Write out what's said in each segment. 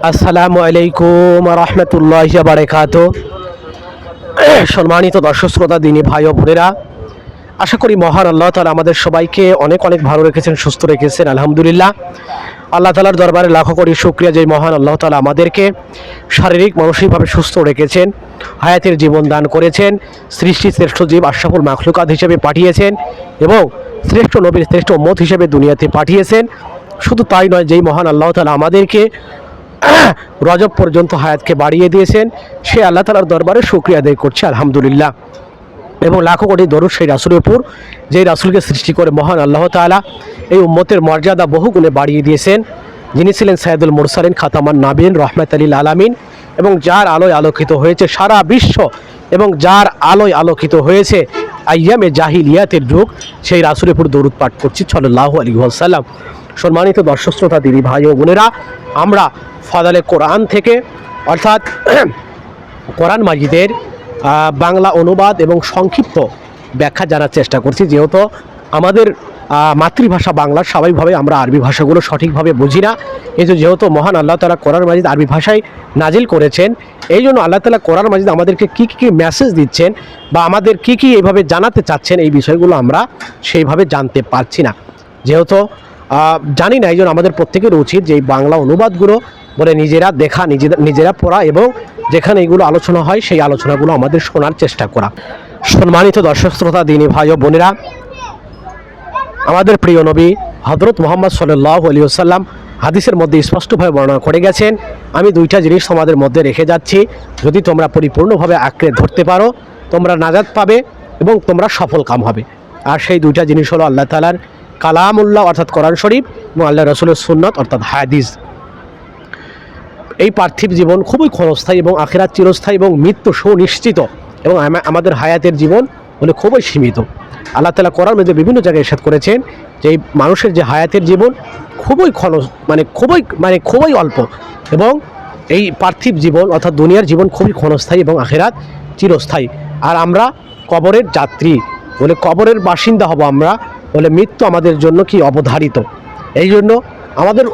আসসালামু আলাইকুম রহমতুল্লাহি ওয়া বারাকাতুহু। সম্মানিত দর্শক শ্রোতা, দিনী ভাই ও বোনেরা, আশা করি মহান আল্লাহ তাআলা আমাদের সবাইকে অনেক অনেক ভালো রেখেছেন, সুস্থ রেখেছেন। আলহামদুলিল্লাহ, আল্লাহ তাআলার দরবারে লাখো কোটি শুকরিয়া যে মহান আল্লাহ তাআলা আমাদেরকে শারীরিক মানসিকভাবে সুস্থ রেখেছেন, হায়াতের জীবন দান করেছেন, সৃষ্টি শ্রেষ্ঠ জীব আশরাফুল মাখলুকাত হিসেবে পাঠিয়েছেন এবং শ্রেষ্ঠ নবীর শ্রেষ্ঠ উম্মত হিসেবে দুনিয়াতে পাঠিয়েছেন। শুধু তাই নয়, যেই মহান আল্লাহ তাআলা আমাদেরকে রজব পর্যন্ত হায়াতকে বাড়িয়ে দিয়েছেন, সে আল্লাহ তাআলার দরবারে শুকরিয়া আদায় করছে আলহামদুলিল্লাহ। এবং লাখো কোটি দরুদ সেই রাসূলের উপর, যেই রাসূলকে সৃষ্টি করে মহান আল্লাহ তাআলা এই উম্মতের মর্যাদা বহু গুণে বাড়িয়ে দিয়েছেন, যিনি ছিলেন সাইয়্যিদুল মুরসালিন, খাতামান নাবিয়িন, রাহমাতাল লিল আলামিন, এবং যার আলোয় আলোকিত হয়েছে সারা বিশ্ব এবং যার আলোয় আলোকিত হয়েছে আইয়ামে জাহিলিয়াতের যুগ, সেই রাসূলের উপর দরুদ পাঠ করছি সাল্লাল্লাহু আলাইহি ওয়াসাল্লাম। সম্মানিত দর্শক শ্রোতা, দিনী ভাই ও বোনেরা, আমরা ফাদালে কোরআন থেকে অর্থাৎ কোরআন মাজিদের বাংলা অনুবাদ এবং সংক্ষিপ্ত ব্যাখ্যা জানার চেষ্টা করছি। যেহেতু আমাদের মাতৃভাষা বাংলা, স্বাভাবিকভাবে আমরা আরবি ভাষাগুলো সঠিকভাবে বুঝি না। এই যেহেতু মহান আল্লাহ তাআলা কোরআন মাজিদ আরবি ভাষায় নাজিল করেছেন, এই জন্য আল্লাহ তাআলা কোরআন মাজিদ আমাদেরকে কী কী মেসেজ দিচ্ছেন বা আমাদের কী কী এইভাবে জানাতে চাচ্ছেন, এই বিষয়গুলো আমরা সেইভাবে জানতে পারছি না। যেহেতু জানি না, এই জন্য আমাদের প্রত্যেকের উচিত যে এই বাংলা অনুবাদগুলো বলে নিজেরা দেখা, নিজেরা পড়া এবং যেখানে এইগুলো আলোচনা হয় সেই আলোচনাগুলো আমাদের শোনার চেষ্টা করা। সম্মানিত দর্শক শ্রোতা, দিনী ভাই ও বোনেরা, আমাদের প্রিয় নবী হযরত মুহাম্মদ সাল্লাল্লাহু আলাইহি ওয়াসাল্লাম হাদিসের মধ্যে স্পষ্টভাবে বর্ণনা করে গেছেন, আমি দুইটা জিনিস তোমাদের মধ্যে রেখে যাচ্ছি, যদি তোমরা পরিপূর্ণভাবে আঁকড়ে ধরতে পারো তোমরা নাজাত পাবে এবং তোমরা সফল কাম হবে। আর সেই দুইটা জিনিস হলো আল্লাহ তাআলার কালামুল্লাহ অর্থাৎ কোরআন শরীফ এবং আল্লাহ রাসূলের সুন্নাত অর্থাৎ হাদিস। এই পার্থিব জীবন খুবই ক্ষণস্থায়ী এবং আখিরাত চিরস্থায়ী এবং মৃত্যু সুনিশ্চিত, এবং আমাদের হায়াতের জীবন হলে খুবই সীমিত। আল্লাহ তাআলা কোরআন মধ্যে বিভিন্ন জায়গায় ইরশাদ করেছেন যে এই মানুষের যে হায়াতের জীবন খুবই খুবই অল্প, এবং এই পার্থিব জীবন অর্থাৎ দুনিয়ার জীবন খুবই ক্ষণস্থায়ী এবং আখিরাত চিরস্থায়ী। আর আমরা কবরের যাত্রী বলে, কবরের বাসিন্দা হব আমরা বলে, মৃত্যু আমাদের জন্য কি অবধারিত। এই জন্য আমাদের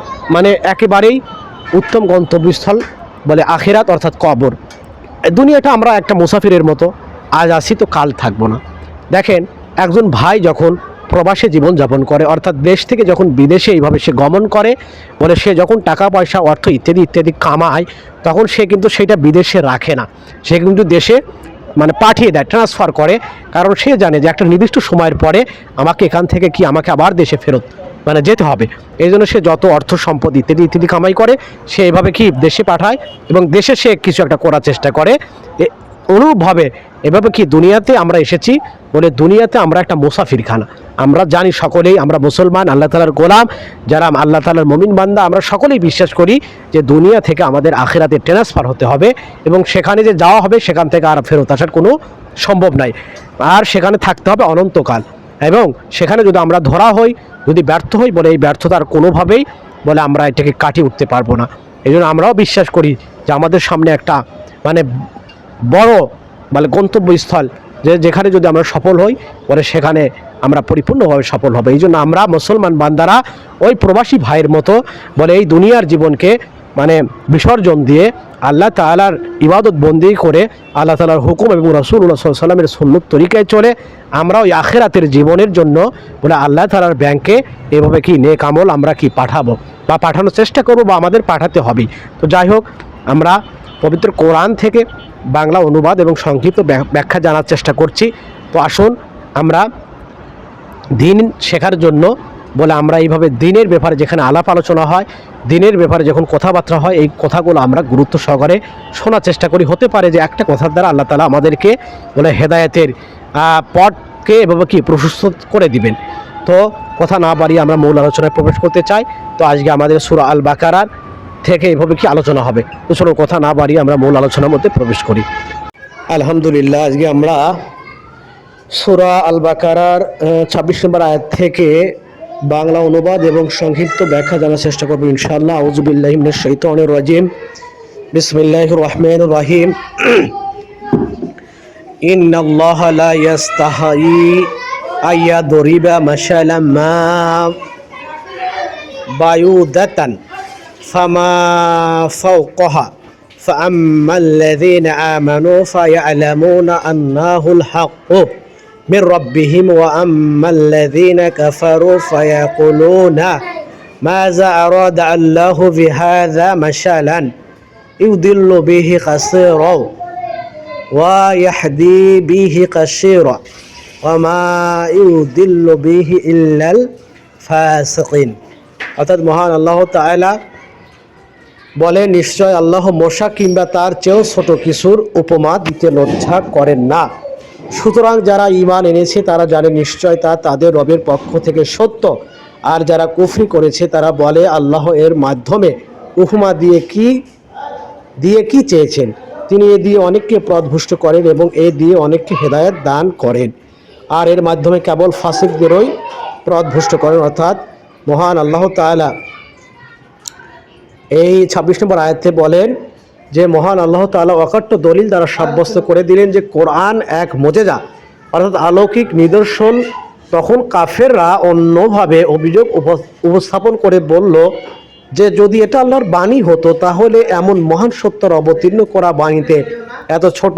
একেবারেই উত্তম গন্তব্যস্থল বলে আখিরাত অর্থাৎ কবর। দুনিয়াটা আমরা একটা মুসাফিরের মতো, আজ আসি তো কাল থাকবো না। দেখেন, একজন ভাই যখন প্রবাসে জীবনযাপন করে অর্থাৎ দেশ থেকে যখন বিদেশে এইভাবে সে গমন করে বলে, সে যখন টাকা পয়সা অর্থ ইত্যাদি ইত্যাদি কামায়, তখন সে কিন্তু সেটা বিদেশে রাখে না, সে কিন্তু দেশে পাঠিয়ে দেয়, ট্রান্সফার করে। কারণ সে জানে যে একটা নির্দিষ্ট সময়ের পরে আমাকে এখান থেকে আমাকে আবার দেশে ফেরত যেতে হবে। এই জন্য সে যত অর্থ সম্পদ ইত্যাদি ইত্যাদি কামাই করে সে এভাবে দেশে পাঠায় এবং দেশে সে কিছু একটা করার চেষ্টা করে। অনুরূপভাবে এভাবে দুনিয়াতে আমরা এসেছি বলে, দুনিয়াতে আমরা একটা মুসাফিরখানা। আমরা জানি সকলেই আমরা মুসলমান, আল্লাহ তাআলার গোলাম, যারা আল্লাহ তাআলার মুমিন বান্দা, আমরা সকলেই বিশ্বাস করি যে দুনিয়া থেকে আমাদের আখিরাতে ট্রান্সফার হতে হবে এবং সেখানে যে যাওয়া হবে সেখান থেকে আর ফেরত আসার কোনো সম্ভব নাই, আর সেখানে থাকতে হবে অনন্তকাল। এবং সেখানে যদি আমরা ধরা হই, যদি ব্যর্থ হই বলে, এই ব্যর্থতার কোনোভাবেই বলে আমরা এটাকে কাটিয়ে উঠতে পারবো না। এই জন্য আমরাও বিশ্বাস করি যে আমাদের সামনে একটা বড় গন্তব্যস্থল, যেখানে যদি আমরা সফল হই বলে সেখানে আমরা পরিপূর্ণভাবে সফল হবে। এই জন্য আমরা মুসলমান বান্দারা ওই প্রবাসী ভাইয়ের মতো বলে এই দুনিয়ার জীবনকে বিসর্জন দিয়ে আল্লাহ তাআলার ইবাদত বন্দি করে, আল্লাহ তাআলার হুকুম এবং রাসূলুল্লাহ সাল্লাল্লাহু আলাইহি ওয়াসাল্লামের সুন্নত তরিকায় চলে আমরা ওই আখিরাতের জীবনের জন্য বলে আল্লাহ তাআলার ব্যাংকে এভাবে নেক আমল আমরা পাঠাবো বা পাঠানোর চেষ্টা করবো বা আমাদের পাঠাতে হবে। তো যাই হোক, আমরা পবিত্র কোরআন থেকে বাংলা অনুবাদ এবং সংক্ষিপ্ত ব্যাখ্যা জানার চেষ্টা করছি। তো আসুন আমরা দিন শেখার জন্য বলে আমরা এইভাবে দিনের ব্যাপারে যেখানে আলাপ আলোচনা হয়, দিনের ব্যাপারে যখন কথাবার্তা হয়, এই কথাগুলো আমরা গুরুত্ব সহকারে শোনার চেষ্টা করি। হতে পারে যে একটা কথার দ্বারা আল্লাহ তাআলা আমাদেরকে বলে হেদায়েতের পথকে এভাবে প্রশস্ত করে দিবেন। তো কথা না বাড়িয়ে আমরা মূল আলোচনায় প্রবেশ করতে চাই। তো আজকে আমাদের সূরা আল বাকারার থেকে এভাবে আলোচনা হবে। তো চলো কথা না বাড়িয়ে আমরা মূল আলোচনার মধ্যে প্রবেশ করি। আলহামদুলিল্লাহ, আজকে আমরা সূরা আল বাকারার 26 নম্বর আয়াত থেকে বাংলা অনুবাদ এবং সংক্ষিপ্ত ব্যাখ্যা জানার চেষ্টা করব ইনশাআল্লাহ। আউযু বিল্লাহি মিনাশ শাইতানির রাজিম, বিসমিল্লাহির রহমানির রহিম। ইন্নাল্লাহা লা ইস্তাহি আইয়াদরিবা মাশালাম মা বায়ুদাতান ফামা ফাওকাহা فأما الذين آمنوا فيعلمون أنه الحق من ربهم وأما الذين كفروا فيقولون ماذا أراد الله بهذا مثلا يضل به كثيرا ويهدي به كثيرا وما يضل به إلا الفاسقين অর্থাৎ মহান আল্লাহ তাআলা বলে নিশ্চয় আল্লাহ মশা কিংবা তার চেয়েও ছোট কিছুর উপমা দিতে লজ্জা করেন না। সুতরাং যারা ঈমান এনেছে তারা জানে নিশ্চয় তা তাদের রবের পক্ষ থেকে সত্য, আর যারা কুফরি করেছে তারা বলে আল্লাহ এর মাধ্যমে উপমা দিয়ে কি চেয়েছেন। তিনি এ দিয়ে অনেককে পথভ্রষ্ট করেন এবং এ দিয়ে অনেককে হেদায়েত দান করেন, আর এর মাধ্যমে কেবল ফাসিকদেরই পথভ্রষ্ট করেন। অর্থাৎ মহান আল্লাহ তাআলা এই ২৬ নম্বর আয়াতে বলেন যে মহান আল্লাহ তাআলা অকাট্য দলিল দ্বারা সাব্যস্ত করে দিলেন যে কোরআন এক মুজিজা অর্থাৎ অলৌকিক নিদর্শন। তখন কাফেররা অন্যভাবে অভিযোগ উপস্থাপন করে বলল যে যদি এটা আল্লাহর বাণী হতো তাহলে এমন মহান সত্যর অবতীর্ণ করা বাণীতে এত ছোট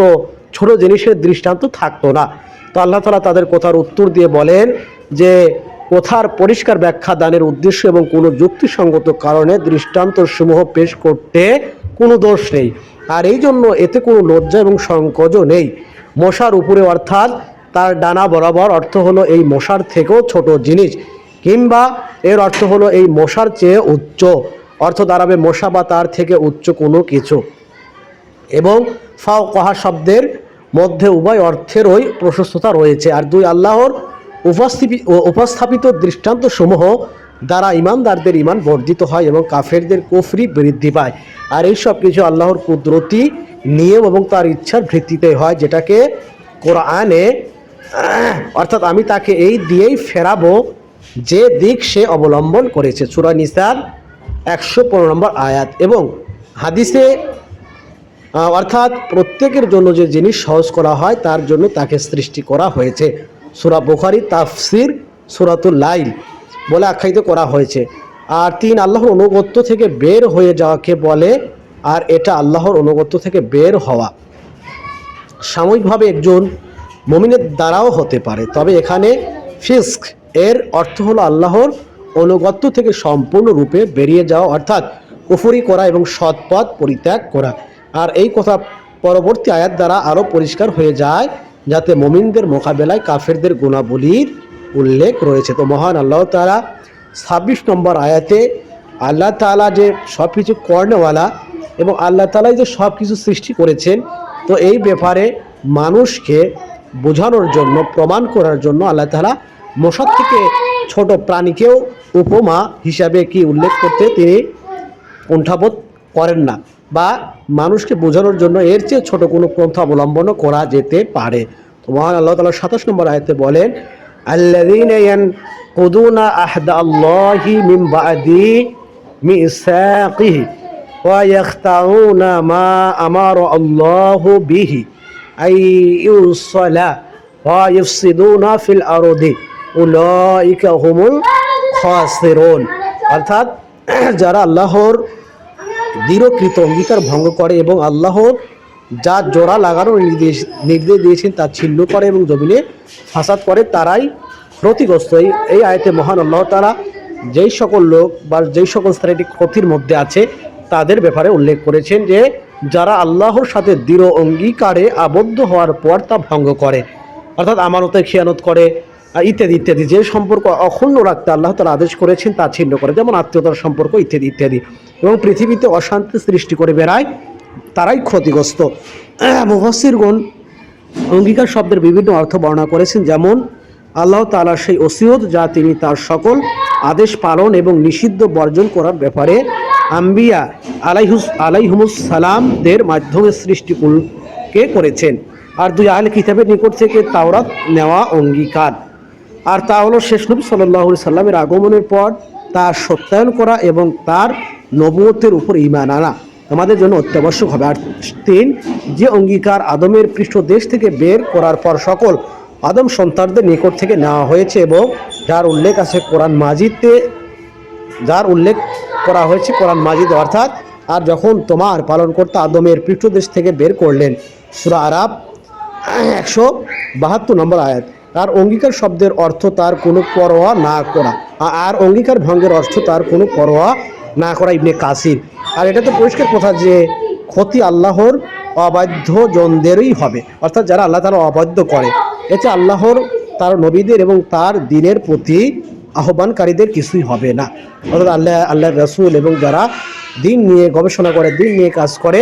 ছোট জিনিসের দৃষ্টান্ত থাকতো না। তো আল্লাহ তাআলা তাদের কথার উত্তর দিয়ে বলেন যে কথার পরিষ্কার ব্যাখ্যা দানের উদ্দেশ্য এবং কোনো যুক্তিসঙ্গত কারণে দৃষ্টান্তসমূহ পেশ করতে কোনো দোষ নেই, আর এই জন্য এতে কোনো লজ্জা এবং সংকোচও নেই। মশার উপরে অর্থাৎ তার ডানা বরাবর অর্থ হলো এই মশার থেকেও ছোট জিনিস, কিংবা এর অর্থ হলো এই মশার চেয়ে উচ্চ অর্থ দাঁড়াবে মশা বা তার থেকে উচ্চ কোনো কিছু। এবং ফাওকাহা শব্দের মধ্যে উভয় অর্থেরই প্রশস্ততা রয়েছে। আর দুই আল্লাহর উপস্থাপিত দৃষ্টান্তসমূহ দ্বারা ইমানদারদের ইমান বর্ধিত হয় এবং কাফেরদের কুফরি বৃদ্ধি পায়। আর এই সব কিছু আল্লাহর কুদরতি নিয়ম এবং তার ইচ্ছার ভিত্তিতে হয়, যেটাকে কোরআনে অর্থাৎ আমি তাকে এই দিয়েই ফেরাবো যে দিক সে অবলম্বন করেছে, সূরা নিসার ১১৫ নম্বর আয়াত। এবং হাদিসে অর্থাৎ প্রত্যেকের জন্য যে জিনিস সহজ করা হয় তার জন্য তাকে সৃষ্টি করা হয়েছে। সূরা বুখারী তাফসির সূরাতুল লাইল বলে আখ্যায়িত করা হয়েছে। আর তিন আল্লাহর অনুগত্য থেকে বের হয়ে যাওয়াকে বলে, আর এটা আল্লাহর অনুগত্য থেকে বের হওয়া সাময়িকভাবে একজন মুমিনের দ্বারাও হতে পারে, তবে এখানে ফিস্ক এর অর্থ হলো আল্লাহর অনুগত্য থেকে সম্পূর্ণরূপে বেরিয়ে যাওয়া অর্থাৎ কুফরি করা এবং সৎপথ পরিত্যাগ করা। আর এই কথা পরবর্তী আয়াত দ্বারা আরও পরিষ্কার হয়ে যায়, যাতে মুমিনদের মোকাবেলায় কাফেরদের গুণাবলীর উল্লেখ রয়েছে। তো মহান আল্লাহ তাআলা ২৬ নম্বর আয়াতে আল্লাহ তাআলা যে সব কিছু কর্নেওয়ালা এবং আল্লাহ তাআলাই যে সব কিছু সৃষ্টি করেছেন, তো এই ব্যাপারে মানুষকে বোঝানোর জন্য প্রমাণ করার জন্য আল্লাহ তাআলা মশার থেকে ছোট প্রাণীকেও উপমা হিসাবে কি উল্লেখ করতে তিনি কুণ্ঠাবোধ করেন না, বা মানুষকে বোঝানোর জন্য এর চেয়ে ছোট কোনো পন্থা অবলম্বন করা যেতে পারে। তো মহান আল্লাহ তাআলা ২৭ নম্বর আয়াতে বলেন আল্লাযীনা ইয়ানকুদুনা আহদাল্লাহি মিন বা'দি মিসাকিহি ওয়া ইয়াখতাউনা মা আমারা আল্লাহু বিহি আই ইউসালা ওয়া ইফসিদুনা ফিল আরদি উলাইকা হুমুল খাসিরুন। অর্থাৎ যারা আল্লাহর দৃঢ়কৃত অঙ্গীকার ভঙ্গ করে এবং আল্লাহর যা জোড়া লাগানোর নির্দেশ দিয়েছেন তা ছিন্ন করে এবং জমিনে ফাসাদ করে, তারাই ক্ষতিগ্রস্ত। এই আয়াতে মহান আল্লাহ তাআলা যেই সকল লোক বা যেই সকল শ্রেণী ক্ষতির মধ্যে আছে তাদের ব্যাপারে উল্লেখ করেছেন যে যারা আল্লাহর সাথে দৃঢ় অঙ্গীকারে আবদ্ধ হওয়ার পর তা ভঙ্গ করে, অর্থাৎ আমানতে খিয়ানত করে ইত্যাদি ইত্যাদি, যে সম্পর্ক অক্ষুণ্ণ রাখতে আল্লাহ তাআলা আদেশ করেছেন তা ছিন্ন করে, যেমন আত্মীয়তার সম্পর্ক ইত্যাদি ইত্যাদি, এবং পৃথিবীতে অশান্তি সৃষ্টি করে বেড়ায়, তারাই ক্ষতিগ্রস্ত। মুফাসসিরগণ অঙ্গীকার শব্দের বিভিন্ন অর্থ বর্ণনা করেছেন, যেমন আল্লাহ তাআলার সেই ওসিয়ত যা তিনি তার সকল আদেশ পালন এবং নিষিদ্ধ বর্জন করার ব্যাপারে আম্বিয়া আলাইহিমুস সালামদের মাধ্যমে সৃষ্টিকে করেছেন। আর দুই আহলে কিতাবের নিকট থেকে তাওরাত নেওয়া অঙ্গীকার, আর তা হলো শেষ নবী সাল্লাল্লাহু আলাইহি সাল্লামের আগমনের পর তার সত্যায়ন করা এবং তার নবুয়তের উপর ঈমান আনা আমাদের জন্য অত্যাবশ্যক হবে। আর তিন, যে অঙ্গীকার আদমের পৃষ্ঠদেশ থেকে বের করার পর সকল আদম সন্তানদের নিকট থেকে নেওয়া হয়েছে এবং যার উল্লেখ আছে কোরআন মাজিদে, যার উল্লেখ করা হয়েছে কোরআন মাজিদ অর্থাৎ আর যখন তোমার পালনকর্তা আদমের পৃষ্ঠদেশ থেকে বের করলেন, সূরা আরাফ 172 নম্বর আয়াত। আর অঙ্গীকার শব্দের অর্থ তার কোনো পরোয়া না করা, আর অঙ্গীকার ভঙ্গের অর্থ তার কোনো পরোয়া না করা, ইবনে কাসির। আর এটা তো পরিষ্কার কথা যে ক্ষতি আল্লাহর অবাধ্য জনদেরই হবে, অর্থাৎ যারা আল্লাহ তাআলা অবাধ্য করে, এতে আল্লাহর তার নবীদের এবং তার দ্বীনের প্রতি আহ্বানকারীদের কিছুই হবে না। অর্থাৎ আল্লাহর রাসূল এবং যারা দ্বীন নিয়ে গবেষণা করে, দ্বীন নিয়ে কাজ করে,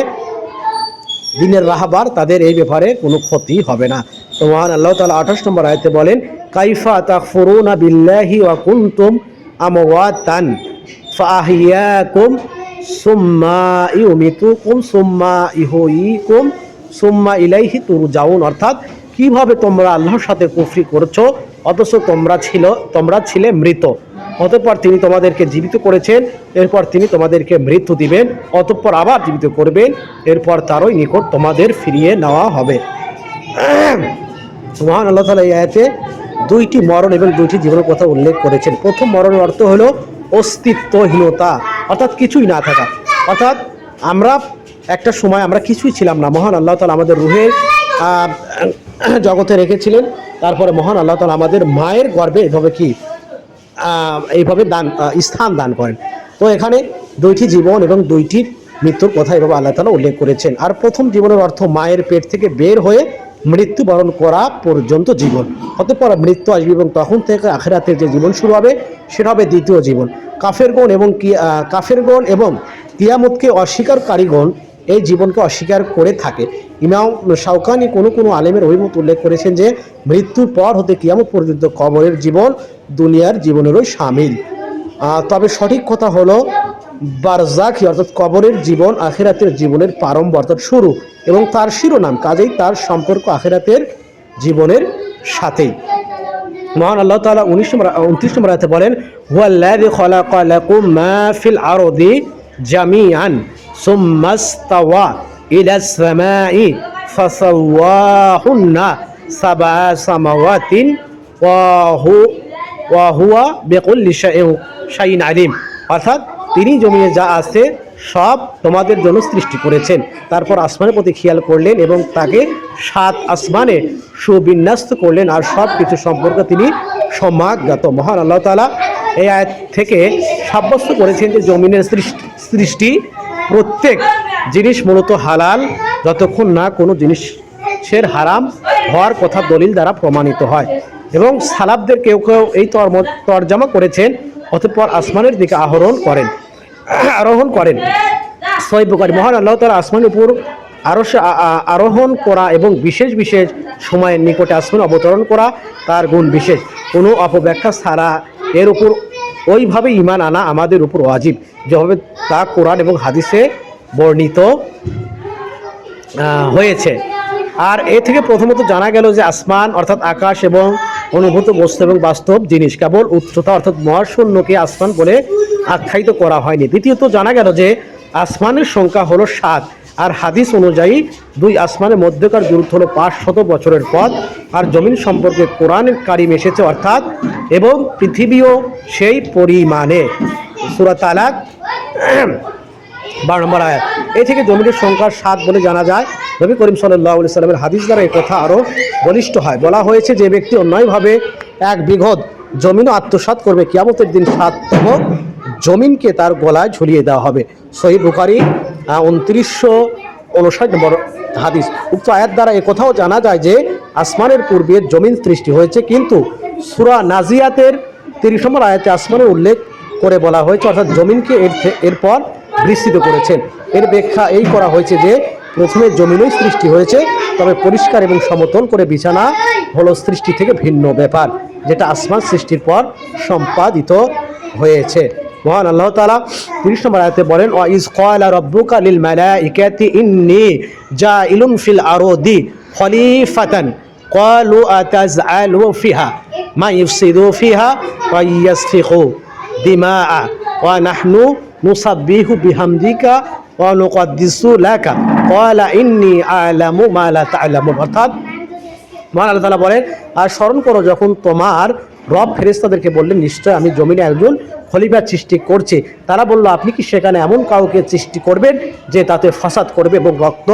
দ্বীনের রাহবার, তাদের এই ব্যাপারে কোনো ক্ষতি হবে না। তো মহান আল্লাহ তাআলা 28 নম্বর আয়াতে বলেন, কাইফা তাকফুরুনা বিল্লাহি ওয়া কুনতুম আমওয়াতান ফাআহইয়াকুম সুম্মা ইউমিতুকুম সুম্মা ইহয়িকুম সুম্মা ইলাইহি তুরজাউন। অর্থাৎ কিভাবে তোমরা আল্লাহর সাথে কুফরি করছো অথচ তোমরা ছিলে মৃত, অতঃপর তিনি তোমাদেরকে জীবিত করেছেন, এরপর তিনি তোমাদেরকে মৃত্যু দিবেন, অতঃপর আবার জীবিত করবেন, এরপর তারই নিকট তোমাদের ফিরিয়ে নেওয়া হবে। মহান আল্লাহ তাআলা এই আয়াতে দুইটি মরণ এবং দুইটি জীবনের কথা উল্লেখ করেছেন। প্রথম মরণের অর্থ হলো অস্তিত্বহীনতা, অর্থাৎ কিছুই না থাকা, অর্থাৎ আমরা একটা সময় আমরা কিছুই ছিলাম না। মহান আল্লাহ তাআলা আমাদের রুহের জগতে রেখেছিলেন, তারপরে মহান আল্লাহ তাআলা আমাদের মায়ের গর্ভে এইভাবে স্থান দান করেন। তো এখানে দুইটি জীবন এবং দুইটি মৃত্যুর কথা এভাবে আল্লাহ তাআলা উল্লেখ করেছেন। আর প্রথম জীবনের অর্থ মায়ের পেট থেকে বের হয়ে মৃত্যুবরণ করা পর্যন্ত জীবন, অতঃপর মৃত্যু আসবে এবং তখন থেকে আখিরাতের যে জীবন শুরু হবে সেটা হবে দ্বিতীয় জীবন। কাফেরগণ এবং কিয়ামতকে অস্বীকারীগণ এই জীবনকে অস্বীকার করে থাকে। ইমাম শাওকানি কোনো আলেমের অভিমত উল্লেখ করেছেন যে মৃত্যুর পর হতে কিয়ামত পর্যন্ত কবরের জীবন দুনিয়ার জীবনেরও শামিল। তবে সঠিক কথা হলো বারজাখী অর্থাৎ কবরের জীবন আখিরাতের জীবনের প্রারম্ভ অর্থাৎ শুরু এবং তার শিরোনাম, কাজেই তার সম্পর্ক আখিরাতের জীবনের সাথেই। মহান আল্লাহ তাআলা 29 নম্বর আয়াতে বলেন, হুয়াল্লাযী খালাকা লাকুম মা ফিল আরদি জামিআন সুম্মা ইসতাওয়া ইলাস সামাই ফাসাওয়াহুন্না সাবআ সামাওয়াতিন ওয়া হুয়া বিকুল্লি শাইইন আলিম। অর্থাৎ তিনি জমিনে যা আছে সব তোমাদের জন্য সৃষ্টি করেছেন, তারপর আসমানের প্রতি খেয়াল করলেন এবং তাকে 7 আসমানে সুবিন্যস্ত করলেন, আর সব কিছু সম্পর্কে তিনি সম্যজ্ঞাত। মহান আল্লাহ তাআলা এই আয়াত থেকে সাব্যস্ত করেছেন যে জমিনের সৃষ্টি প্রত্যেক জিনিস মূলত হালাল যতক্ষণ না কোনো জিনিসের হারাম হওয়ার কথা দলিল দ্বারা প্রমাণিত হয়। এবং সালাফদের কেউ এই তরজমা করেছেন, অতঃপর আসমানের দিকে আরোহণ করেন। সহিহ বুখারী। মহান আল্লাহ তাআলা আসমানের উপর আরোহণ করা এবং বিশেষ বিশেষ সময়ের নিকটে আসমানে অবতরণ করা তার গুণ বিশেষ, কোনো অপব্যাখ্যা ছাড়া এর উপর ওইভাবে ঈমান আনা আমাদের উপর ওয়াজিব, যেভাবে তা কোরআন এবং হাদিসে বর্ণিত হয়েছে। আর এ থেকে প্রথমত জানা গেল যে আসমান অর্থাৎ আকাশ এবং অনুভূত বস্তু এবং বাস্তব জিনিস, কেবল উচ্চতা অর্থাৎ মহাশূন্যকে আসমান বলে আখ্যায়িত করা হয়নি। দ্বিতীয়ত জানা গেল যে আসমানের সংখ্যা হলো 7, আর হাদিস অনুযায়ী 2 আসমানের মধ্যকার দূরত্ব হলো 500 বছরের পথ। আর জমিন সম্পর্কে কোরআনের কারিম এসেছে অর্থাৎ এবং পৃথিবীও সেই পরিমাণে। সূরা তালাক 12 নম্বর আয়াত। এই থেকে জমিনের সংখ্যা 7 বলে জানা যায়। নবী করিম সাল্লাল্লাহু আলাইহি সাল্লামের হাদিস দ্বারা এই কথা আরও বলিষ্ঠ হয়। বলা হয়েছে যে ব্যক্তি অন্যায়ভাবে 1 বিঘত জমিনও আত্মসাৎ করবে, কিয়ামতের দিন 7তম জমিনকে তার গলায় ঝুলিয়ে দেওয়া হবে। সহিহ বুখারী 2959 নম্বর হাদিস। উক্ত আয়াত দ্বারা একথাও জানা যায় যে আসমানের পূর্বে জমিন সৃষ্টি হয়েছে, কিন্তু সূরা নাজিয়াতের 30 নম্বর আয়াতে আসমানের উল্লেখ করে বলা হয়েছে অর্থাৎ জমিনকে এরপর বিস্তৃত করেছেন। এর ব্যাখ্যা এই করা হয়েছে যে প্রথমে জমিনই সৃষ্টি হয়েছে, তবে পরিষ্কার এবং সমতল করে বিছানা হলো সৃষ্টি থেকে ভিন্ন ব্যাপার, যেটা আসমান সৃষ্টির পর সম্পাদিত হয়েছে। মহান আল্লাহ তাআলা 30 নম্বর আয়াতে বলেন, ওয়া ইজ ক্বালা রাব্বুকা লিল মালাইকাতি ইন্নী জাইলুন ফিল আরদি খলিফাতান ক্বালু আতাজআলু ফিহা মা ইফসিদু ফিহা ওয়া ইয়াসফিকু দিমাআ ওয়া নাহনু নুসাব্বিহু বিহামদিকা ওয়া নুকদ্দিসু লাকা ক্বালা ইন্নী আ'লামু মা লা তা'লামুন। অর্থাৎ মহান আল্লাহ তাআলা বলেন, আর স্মরণ করো যখন তোমার রব ফেরেশতাদেরকে বললেন, নিশ্চয় আমি জমিনে একজন খলিফা সৃষ্টি করছি। তারা বলল, আপনি কি সেখানে এমন কাউকে সৃষ্টি করবেন যে তাতে ফাসাদ করবে এবং রক্ত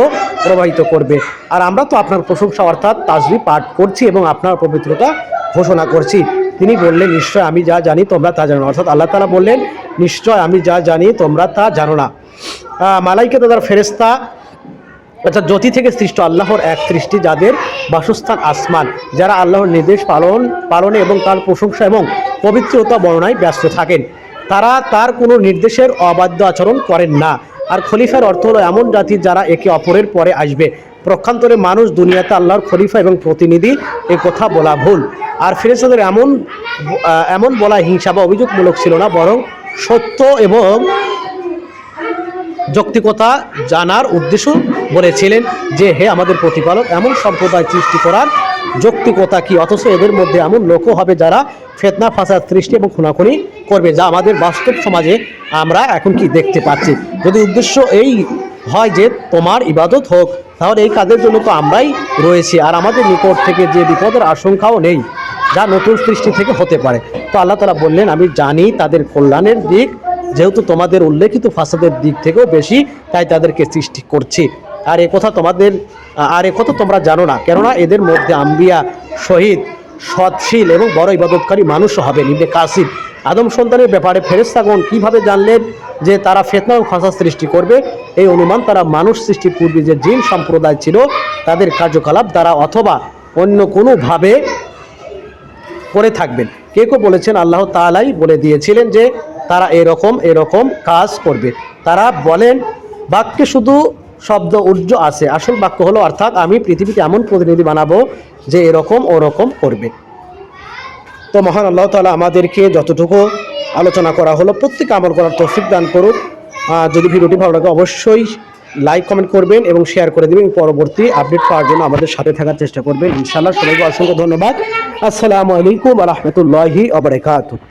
প্রবাহিত করবে? আর আমরা তো আপনার প্রশংসা অর্থাৎ তাসবিহ পাঠ করছি এবং আপনার পবিত্রতা ঘোষণা করছি। তিনি বললেন, নিশ্চয় আমি যা জানি তোমরা তা জানো না। অর্থাৎ আল্লাহ তাআলা বললেন, নিশ্চয় আমি যা জানি তোমরা তা জানো না। মালাইকা তাদের ফেরেশতা অর্থাৎ জ্যোতি থেকে সৃষ্ট আল্লাহর এক সৃষ্টি, যাদের বাসস্থান আসমান, যারা আল্লাহর নির্দেশ পালনে এবং তার প্রশংসা এবং পবিত্রতা বর্ণনায় ব্যস্ত থাকেন। তারা তার কোনো নির্দেশের অবাধ্য আচরণ করেন না। আর খলিফার অর্থ হলো এমন জাতি যারা একে অপরের পরে আসবে। পক্ষান্তরে মানুষ দুনিয়াতে আল্লাহর খলিফা এবং প্রতিনিধি, এ কথা বলা ভুল। আর ফেরেশতাদের এমন বলা হিংসা বা অভিযোগমূলক ছিল না, বরং সত্য এবং যৌক্তিকতা জানার উদ্দেশ্য বলেছিলেন যে, হে আমাদের প্রতিপালক, এমন সম্প্রদায় সৃষ্টি করার যৌক্তিকতা কি? অথচ এদের মধ্যে এমন লোকও হবে যারা ফিতনা ফাসাদ সৃষ্টি এবং খুনাখুনি করবে, যা আমাদের বাস্তব সমাজে আমরা এখন কি দেখতে পাচ্ছি। যদি উদ্দেশ্য এই হয় যে তোমার ইবাদত হোক, তাহলে এই কাজের জন্য তো আমরাই রয়েছি, আর আমাদের নিকট থেকে যে বিপদের আশঙ্কাও নেই যা নতুন সৃষ্টি থেকে হতে পারে। তো আল্লাহ তাআলা বললেন, আমি জানি তাদের কল্যাণের দিক, যেহেতু তোমাদের উল্লেখিত ফাসাদের দিক থেকেও বেশি, তাই তাদেরকে সৃষ্টি করছি। আর একথা তোমরা জানো না, কেননা এদের মধ্যে আম্বিয়া, শহীদ, সৎশীল এবং বড় ইবাদতকারী মানুষও হবে। ইবনে কাসির আদম সন্তানের ব্যাপারে ফেরেশতাগণ কিভাবে জানলেন যে তারা ফিতনা ও ফাসাদ সৃষ্টি করবে? এই অনুমান তারা মানুষ সৃষ্টির পূর্বে যে জিন সম্প্রদায় ছিল তাদের কার্যকলাপ দ্বারা অথবা অন্য কোনোভাবে করে থাকবেন। কেউ বলেছেন আল্লাহ তাআলাই বলে দিয়েছিলেন যে তারা এরকম কাজ করবে। তারা বলেন, বাক্যে শুধু শব্দ উর্জ আছে, আসল বাক্য হলো অর্থাৎ আমি পৃথিবীতে এমন প্রতিনিধি বানাবো যে এরকম ওরকম করবে। তো মহান আল্লাহ তাআলা আমাদেরকে যতটুকু আলোচনা করা হলো প্রত্যেক আমল করার তৌফিক দান করুক। যদি ভিডিওটি ভালো লাগে অবশ্যই লাইক কমেন্ট করবেন এবং শেয়ার করে দেবেন। পরবর্তী আপডেট পাওয়ার জন্য আমাদের সাথে থাকার চেষ্টা করবেন ইনশাআল্লাহ। সবাইকে অসংখ্য ধন্যবাদ। আসসালামু আলাইকুম ওয়া রাহমাতুল্লাহি ওয়া বারাকাতুহু।